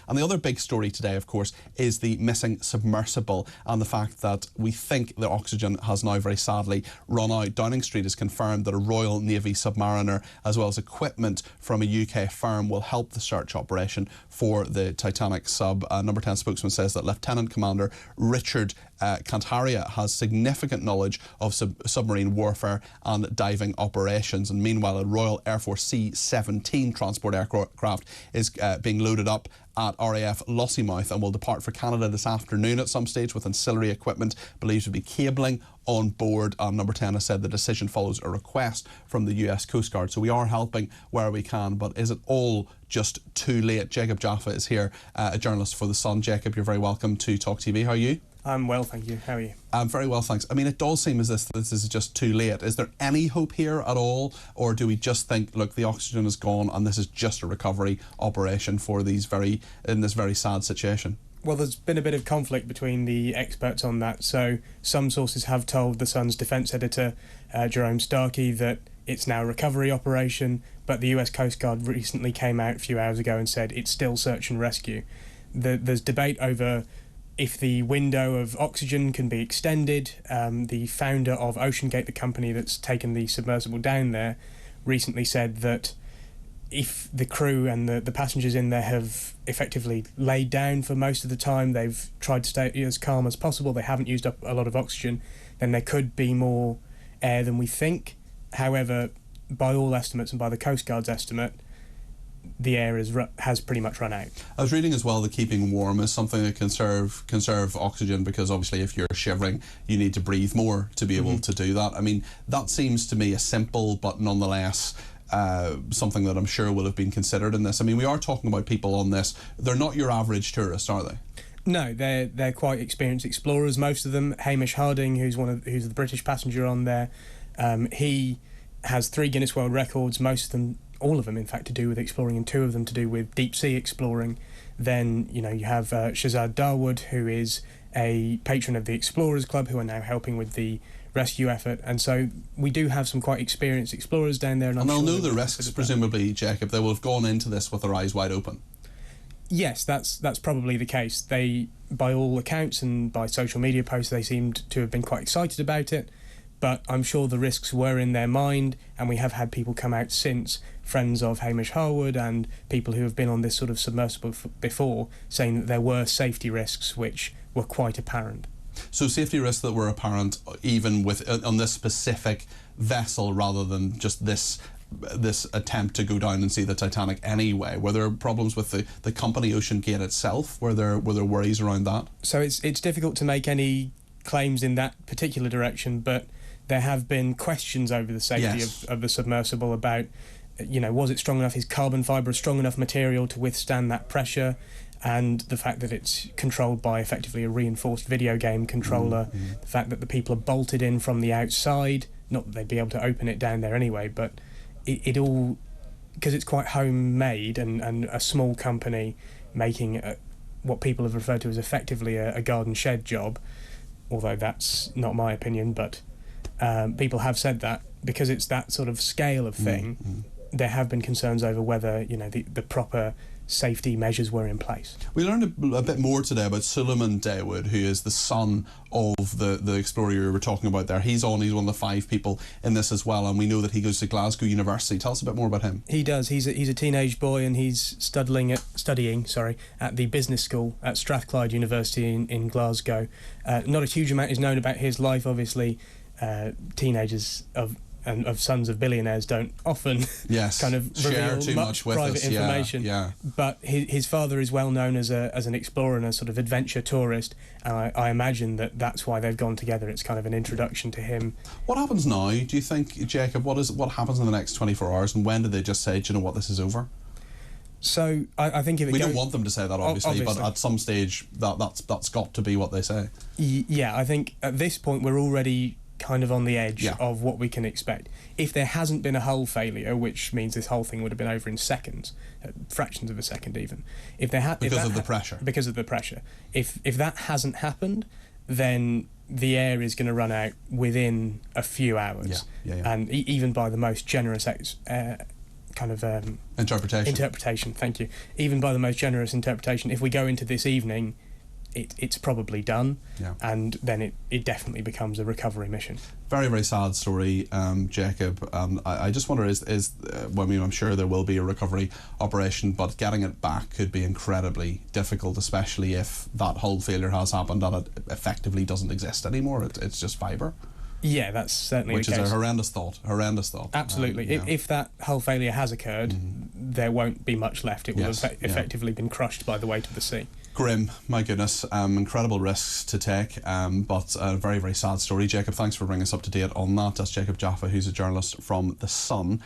And the other big story today, of course, is the missing submersible and the fact that we think the oxygen has now very sadly run out. Downing Street has confirmed that a Royal Navy submariner, as well as equipment from a UK firm, will help the search operation for the Titanic sub. Number 10 spokesman says that Lieutenant Commander Richard Cantaria has significant knowledge of submarine warfare and diving operations. And meanwhile, a Royal Air Force C-17 transport aircraft is being loaded up at RAF Lossiemouth and will depart for Canada this afternoon at some stage with ancillary equipment believed to be cabling on board. Number 10 has said the decision follows a request from the US Coast Guard. So we are helping where we can, but is it all just too late? Jacob Jaffa is here, a journalist for The Sun. Jacob, you're very welcome to Talk TV. How are you? I'm well, thank you. How are you? I'm very well, thanks. I mean, it does seem as if this is just too late. Is there any hope here at all? Or do we just think, look, the oxygen is gone and this is just a recovery operation for in this very sad situation? Well, there's been a bit of conflict between the experts on that. So some sources have told The Sun's defence editor, Jerome Starkey, that it's now a recovery operation, but the US Coast Guard recently came out a few hours ago and said it's still search and rescue. There's debate over if the window of oxygen can be extended. The founder of OceanGate, the company that's taken the submersible down there, recently said that if the crew and the passengers in there have effectively laid down for most of the time, they've tried to stay as calm as possible, they haven't used up a lot of oxygen, then there could be more air than we think. However, by all estimates and by the Coast Guard's estimate, the air has pretty much run out. I was reading as well that keeping warm is something that can conserve oxygen, because obviously if you're shivering you need to breathe more to be able to do that. I mean, that seems to me a simple but nonetheless something that I'm sure will have been considered in this. I mean, we are talking about people on this. They're not your average tourist, are they? No, they're quite experienced explorers, most of them. Hamish Harding, who's the British passenger on there, he has 3 Guinness World Records, most of them, all of them in fact, to do with exploring, and 2 of them to do with deep sea exploring. Then, you have Shahzad Darwood, who is a patron of the Explorers Club, who are now helping with the rescue effort. And so we do have some quite experienced explorers down there. And they'll know the risks, presumably, Jacob. They will have gone into this with their eyes wide open. Yes, that's probably the case. They, by all accounts and by social media posts, they seemed to have been quite excited about it. But I'm sure the risks were in their mind, and we have had people come out since, friends of Hamish Harwood and people who have been on this sort of submersible before, saying that there were safety risks which were quite apparent. So safety risks that were apparent even with on this specific vessel, rather than just this attempt to go down and see the Titanic anyway. Were there problems with the company OceanGate itself? Were there worries around that? So it's difficult to make any claims in that particular direction, but there have been questions over the safety of the submersible about, was it strong enough? Is carbon fibre a strong enough material to withstand that pressure? And the fact that it's controlled by effectively a reinforced video game controller, the fact that the people are bolted in from the outside, not that they'd be able to open it down there anyway, but it all, because it's quite homemade and a small company making what people have referred to as effectively a garden shed job, although that's not my opinion, but people have said that because it's that sort of scale of thing, there have been concerns over whether the proper safety measures were in place. We learned a bit more today about Suleiman Dawood, who is the son of the explorer you were talking about there. He's one of the 5 people in this as well, and we know that he goes to Glasgow University. Tell us a bit more about him. He does. He's a teenage boy, and he's studying at the business school at Strathclyde University in Glasgow. Not a huge amount is known about his life, obviously. Teenagers of sons of billionaires don't often kind of reveal too much private information. Yeah. But his father is well known as an explorer and a sort of adventure tourist, and I imagine that's why they've gone together. It's kind of an introduction to him. What happens now, do you think, Jacob? What happens in the next 24 hours, and when do they just say, do you know what, this is over? So I think if we don't want them to say that, obviously, but at some stage that's got to be what they say. Yeah, I think at this point we're already kind of on the edge of what we can expect. If there hasn't been a hull failure, which means this whole thing would have been over in seconds, fractions of a second even. Because of the pressure. If that hasn't happened, then the air is going to run out within a few hours. And even by the most generous kind of interpretation. Thank you. Even by the most generous interpretation, if we go into this evening, it's probably done, and then it definitely becomes a recovery mission. Very, very sad story, Jacob. I just wonder, well, I mean, I'm sure there will be a recovery operation, but getting it back could be incredibly difficult, especially if that hull failure has happened and it effectively doesn't exist anymore. It's just fibre. Yeah, that's certainly the case. Which is a horrendous thought. Absolutely. If that hull failure has occurred, there won't be much left. It will have effectively been crushed by the weight of the sea. Grim, my goodness. Incredible risks to take, but a very, very sad story. Jacob, thanks for bringing us up to date on that. That's Jacob Jaffa, who's a journalist from The Sun.